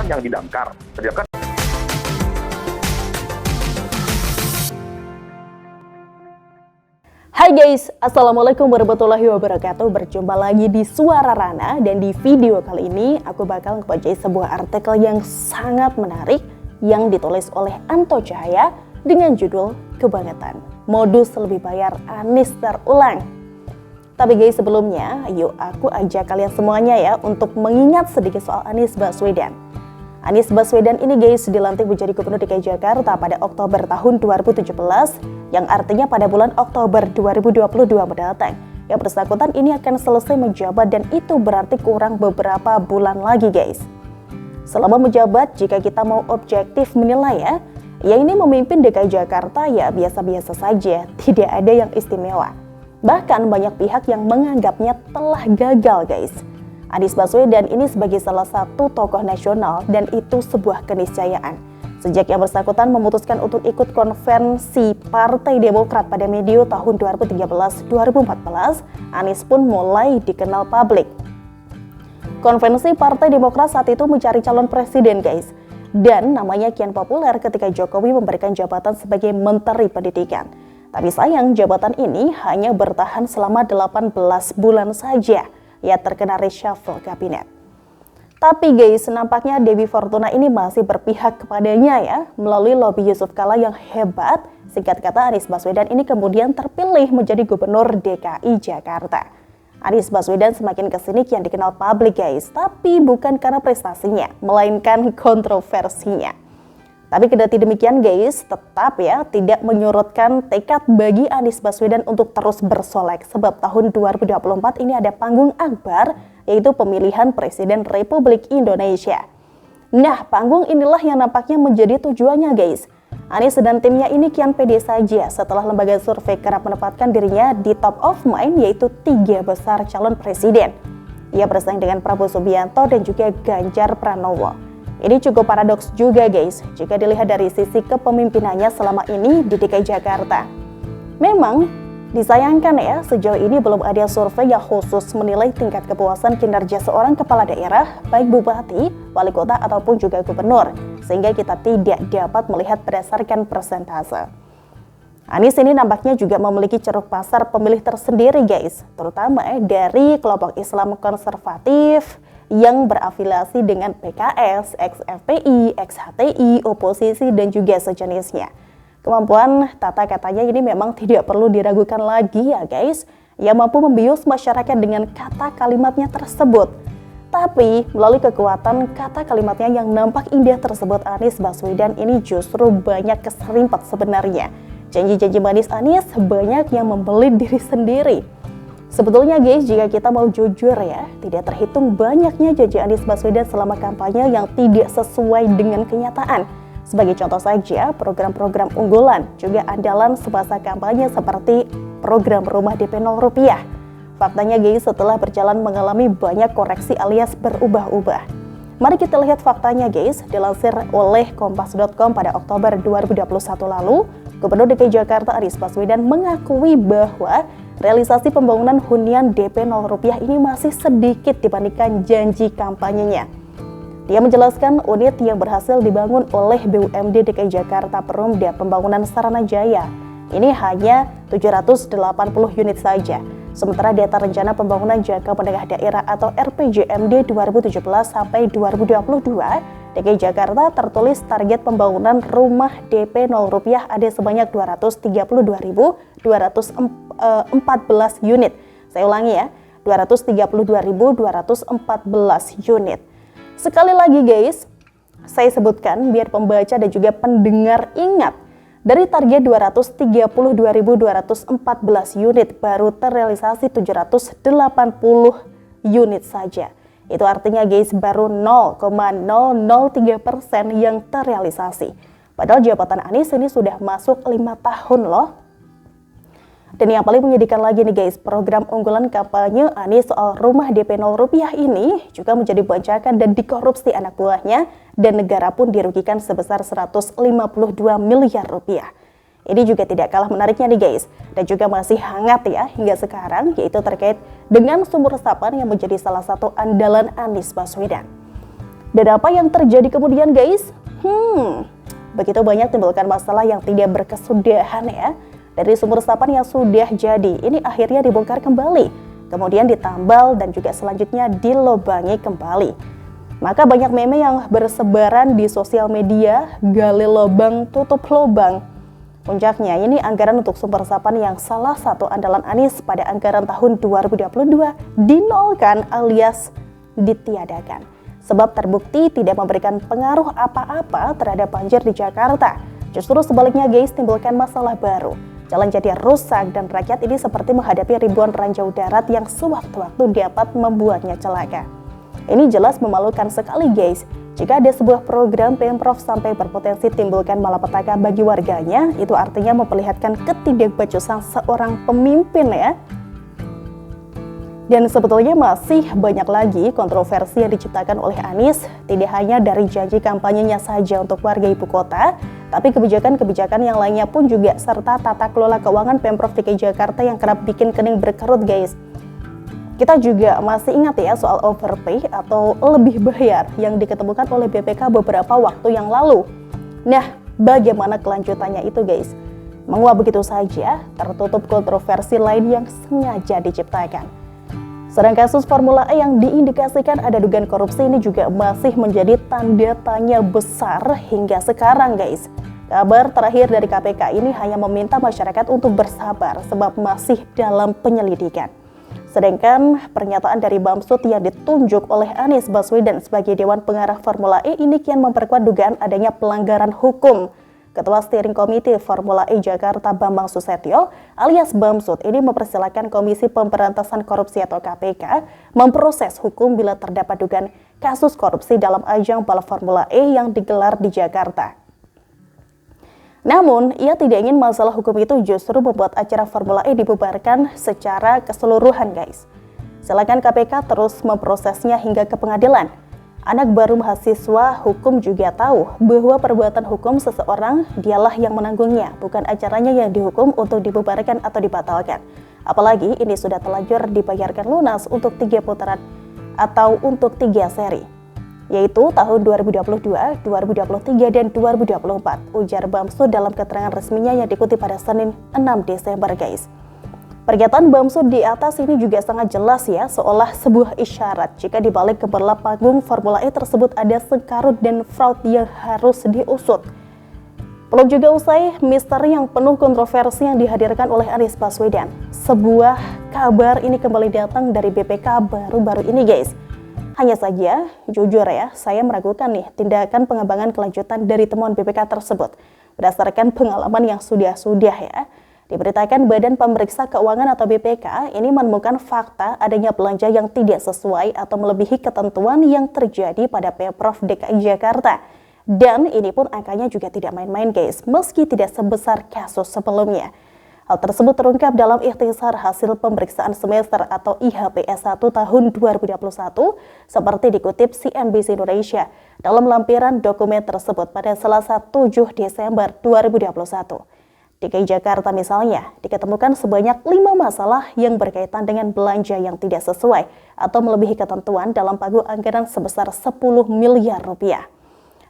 yang didamkar. Sedangkan Hai guys, Assalamualaikum warahmatullahi wabarakatuh. Berjumpa lagi di Suara Rana. Dan di video kali ini aku bakal ngebacain sebuah artikel yang sangat menarik yang ditulis oleh Anto Cahaya dengan judul Kebangetan, Modus Lebih Bayar Anies Terulang. Tapi guys, sebelumnya yuk aku ajak kalian semuanya ya untuk mengingat sedikit soal Anies Baswedan. Anies Baswedan ini guys dilantik menjadi Gubernur DKI Jakarta pada Oktober tahun 2017, yang artinya pada bulan Oktober 2022 mendatang. Yang bersangkutan ini akan selesai menjabat dan itu berarti kurang beberapa bulan lagi guys. Selama menjabat, jika kita mau objektif menilai ya ini memimpin DKI Jakarta ya biasa-biasa saja, tidak ada yang istimewa. Bahkan banyak pihak yang menganggapnya telah gagal guys. Anies Baswedan ini sebagai salah satu tokoh nasional dan itu sebuah keniscayaan. Sejak yang bersangkutan memutuskan untuk ikut konvensi Partai Demokrat pada medio tahun 2013-2014, Anies pun mulai dikenal publik. Konvensi Partai Demokrat saat itu mencari calon presiden guys. Dan namanya kian populer ketika Jokowi memberikan jabatan sebagai Menteri Pendidikan. Tapi sayang jabatan ini hanya bertahan selama 18 bulan saja. Ya terkena reshuffle kabinet. Tapi guys, nampaknya Dewi Fortuna ini masih berpihak kepadanya ya, melalui lobby Yusuf Kala yang hebat. Singkat kata, Anies Baswedan ini kemudian terpilih menjadi Gubernur DKI Jakarta. Anies Baswedan semakin kesini kian dikenal publik guys, tapi bukan karena prestasinya, melainkan kontroversinya. Tapi kendati demikian guys, tetap ya tidak menyurutkan tekad bagi Anies Baswedan untuk terus bersolek. Sebab tahun 2024 ini ada panggung akbar, yaitu pemilihan Presiden Republik Indonesia. Nah, panggung inilah yang nampaknya menjadi tujuannya guys. Anies dan timnya ini kian pede saja setelah lembaga survei kerap menempatkan dirinya di top of mind, yaitu 3 besar calon presiden. Ia bersaing dengan Prabowo Subianto dan juga Ganjar Pranowo. Ini cukup paradoks juga guys, jika dilihat dari sisi kepemimpinannya selama ini di DKI Jakarta. Memang disayangkan ya, sejauh ini belum ada survei yang khusus menilai tingkat kepuasan kinerja seorang kepala daerah, baik bupati, wali kota ataupun juga gubernur, sehingga kita tidak dapat melihat berdasarkan persentase. Anies ini nampaknya juga memiliki ceruk pasar pemilih tersendiri guys, terutama dari kelompok Islam konservatif, yang berafiliasi dengan PKS, ex-FPI, ex-HTI, oposisi, dan juga sejenisnya. Kemampuan tata katanya ini memang tidak perlu diragukan lagi ya guys, yang mampu membius masyarakat dengan kata kalimatnya tersebut. Tapi melalui kekuatan kata kalimatnya yang nampak indah tersebut, Anies Baswedan ini justru banyak keserimpet sebenarnya. Janji-janji manis Anies banyak yang membelit diri sendiri. Sebetulnya guys, jika kita mau jujur ya, tidak terhitung banyaknya janji Anies Baswedan selama kampanye yang tidak sesuai dengan kenyataan. Sebagai contoh saja, program-program unggulan juga andalan semasa kampanye seperti program rumah DP 0 rupiah. Faktanya guys, setelah berjalan mengalami banyak koreksi alias berubah-ubah. Mari kita lihat faktanya guys, dilansir oleh Kompas.com pada Oktober 2021 lalu, Gubernur DKI Jakarta Anies Baswedan mengakui bahwa realisasi pembangunan hunian DP 0 rupiah ini masih sedikit dibandingkan janji kampanyenya. Dia menjelaskan unit yang berhasil dibangun oleh BUMD DKI Jakarta Perumda Pembangunan Saranajaya ini hanya 780 unit saja. Sementara data rencana pembangunan jangka menengah daerah atau RPJMD 2017 sampai 2022, DKI Jakarta tertulis target pembangunan rumah DP 0 rupiah ada sebanyak 232.214 unit. Saya ulangi ya, 232.214 unit. Sekali lagi guys, saya sebutkan biar pembaca dan juga pendengar ingat. Dari target 232.214 unit baru terrealisasi 780 unit saja. Itu artinya guys baru 0,003% yang terrealisasi. Padahal jabatan Anies ini sudah masuk 5 tahun loh. Dan yang paling menyedihkan lagi nih guys, program unggulan kampanye Anies soal rumah DP 0 rupiah ini juga menjadi bancakan dan dikorupsi anak buahnya, dan negara pun dirugikan sebesar 152 miliar rupiah. Ini juga tidak kalah menariknya nih guys, dan juga masih hangat ya hingga sekarang, yaitu terkait dengan sumur resapan yang menjadi salah satu andalan Anies Baswedan. Dan apa yang terjadi kemudian guys? Begitu banyak timbulkan masalah yang tidak berkesudahan ya. Dari sumur resapan yang sudah jadi, ini akhirnya dibongkar kembali, kemudian ditambal dan juga selanjutnya dilobangi kembali. Maka banyak meme yang bersebaran di sosial media, gali lobang, tutup lobang. Puncaknya ini anggaran untuk sumur resapan yang salah satu andalan Anies pada anggaran tahun 2022 dinolkan alias ditiadakan. Sebab terbukti tidak memberikan pengaruh apa-apa terhadap banjir di Jakarta. Justru sebaliknya guys, timbulkan masalah baru. Jalan jadi rusak dan rakyat ini seperti menghadapi ribuan ranjau darat yang sewaktu-waktu dapat membuatnya celaka. Ini jelas memalukan sekali guys. Jika ada sebuah program Pemprov sampai berpotensi timbulkan malapetaka bagi warganya, itu artinya memperlihatkan ketidakbecusan seorang pemimpin ya. Dan sebetulnya masih banyak lagi kontroversi yang diciptakan oleh Anies, tidak hanya dari janji kampanyenya saja untuk warga ibu kota, tapi kebijakan-kebijakan yang lainnya pun juga, serta tata kelola keuangan Pemprov DKI Jakarta yang kerap bikin kening berkerut guys. Kita juga masih ingat ya soal overpay atau lebih bayar yang diketemukan oleh BPK beberapa waktu yang lalu. Nah, bagaimana kelanjutannya itu guys? Menguap begitu saja, tertutup kontroversi lain yang sengaja diciptakan. Sedang kasus Formula E yang diindikasikan ada dugaan korupsi ini juga masih menjadi tanda tanya besar hingga sekarang guys. Kabar terakhir dari KPK ini hanya meminta masyarakat untuk bersabar sebab masih dalam penyelidikan. Sedangkan pernyataan dari Bamsud yang ditunjuk oleh Anies Baswedan sebagai Dewan Pengarah Formula E ini kian memperkuat dugaan adanya pelanggaran hukum. Ketua Steering Komite Formula E Jakarta Bambang Susetio alias Bamsud ini mempersilahkan Komisi Pemberantasan Korupsi atau KPK memproses hukum bila terdapat dugaan kasus korupsi dalam ajang balap Formula E yang digelar di Jakarta. Namun, ia tidak ingin masalah hukum itu justru membuat acara Formula E dibubarkan secara keseluruhan guys. Silakan KPK terus memprosesnya hingga ke pengadilan. Anak baru mahasiswa hukum juga tahu bahwa perbuatan hukum seseorang dialah yang menanggungnya, bukan acaranya yang dihukum untuk dibubarkan atau dibatalkan. Apalagi ini sudah terlanjur dibayarkan lunas untuk 3 putaran atau untuk 3 seri, yaitu tahun 2022, 2023, dan 2024, ujar Bamsud dalam keterangan resminya yang diikuti pada Senin 6 Desember guys. Pernyataan Bamsud di atas ini juga sangat jelas ya, seolah sebuah isyarat jika dibalik gemerlap panggung Formula E tersebut ada sengkarut dan fraud yang harus diusut. Belum juga usai misteri yang penuh kontroversi yang dihadirkan oleh Anies Baswedan. Sebuah kabar ini kembali datang dari BPK baru-baru ini guys. Hanya saja, jujur ya, saya meragukan nih tindakan pengembangan kelanjutan dari temuan BPK tersebut. Berdasarkan pengalaman yang sudah-sudah ya. Diberitakan Badan Pemeriksa Keuangan atau BPK ini menemukan fakta adanya belanja yang tidak sesuai atau melebihi ketentuan yang terjadi pada Pemprov DKI Jakarta. Dan ini pun angkanya juga tidak main-main guys, meski tidak sebesar kasus sebelumnya. Hal tersebut terungkap dalam ikhtisar hasil pemeriksaan semester atau IHPS 1 tahun 2021 seperti dikutip CNBC Indonesia dalam lampiran dokumen tersebut pada Selasa 7 Desember 2021. DKI Jakarta misalnya, diketemukan sebanyak 5 masalah yang berkaitan dengan belanja yang tidak sesuai atau melebihi ketentuan dalam pagu anggaran sebesar 10 miliar rupiah.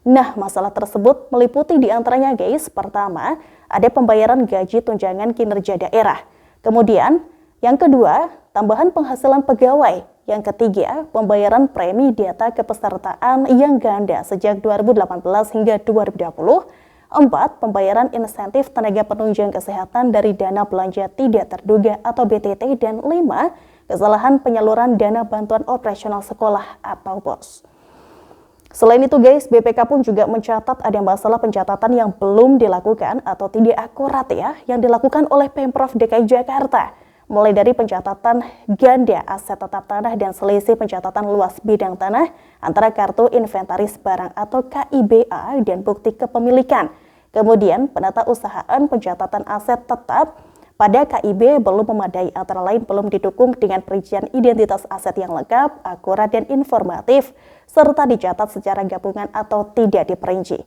Nah, masalah tersebut meliputi diantaranya guys, pertama, ada pembayaran gaji tunjangan kinerja daerah. Kemudian, yang kedua, tambahan penghasilan pegawai. Yang ketiga, pembayaran premi data kepesertaan yang ganda sejak 2018 hingga 2020. 4. Pembayaran insentif tenaga penunjang kesehatan dari dana belanja tidak terduga atau BTT. Dan 5. Kesalahan penyaluran dana bantuan operasional sekolah atau BOS. Selain itu guys, BPK pun juga mencatat ada masalah pencatatan yang belum dilakukan atau tidak akurat ya, yang dilakukan oleh Pemprov DKI Jakarta. Mulai dari pencatatan ganda aset tetap tanah dan selisih pencatatan luas bidang tanah antara kartu inventaris barang atau KIBA dan bukti kepemilikan. Kemudian penata usahaan pencatatan aset tetap pada KIB belum memadai, antara lain belum didukung dengan perincian identitas aset yang lengkap, akurat, dan informatif, serta dicatat secara gabungan atau tidak diperinci.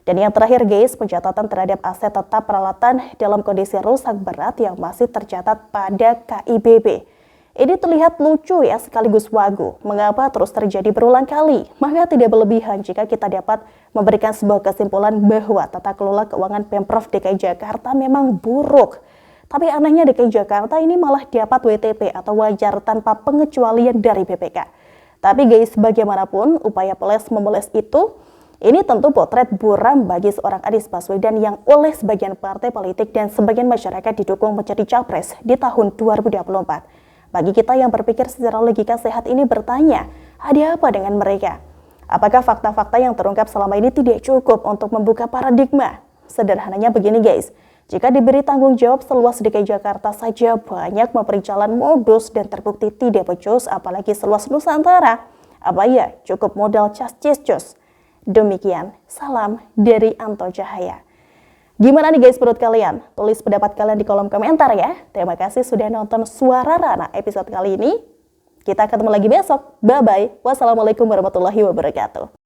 Dan yang terakhir guys, pencatatan terhadap aset tetap peralatan dalam kondisi rusak berat yang masih tercatat pada KIBB. Ini terlihat lucu ya sekaligus wagu. Mengapa terus terjadi berulang kali? Maka tidak berlebihan jika kita dapat memberikan sebuah kesimpulan bahwa tata kelola keuangan Pemprov DKI Jakarta memang buruk. Tapi anehnya DKI Jakarta ini malah dapat WTP atau wajar tanpa pengecualian dari BPK. Tapi guys, bagaimanapun upaya peles-memeles itu, ini tentu potret buram bagi seorang Anies Baswedan yang oleh sebagian partai politik dan sebagian masyarakat didukung menjadi capres di tahun 2024. Bagi kita yang berpikir secara logika sehat ini bertanya, ada apa dengan mereka? Apakah fakta-fakta yang terungkap selama ini tidak cukup untuk membuka paradigma? Sederhananya begini guys, jika diberi tanggung jawab seluas DKI Jakarta saja banyak memberi jalan modus dan terbukti tidak becus, apalagi seluas Nusantara. Apa ya, cukup modal cas-cis-cus. Demikian, salam dari Anto Cahaya. Gimana nih guys menurut kalian? Tulis pendapat kalian di kolom komentar ya. Terima kasih sudah nonton Suara Rana episode kali ini. Kita ketemu lagi besok. Bye-bye. Wassalamualaikum warahmatullahi wabarakatuh.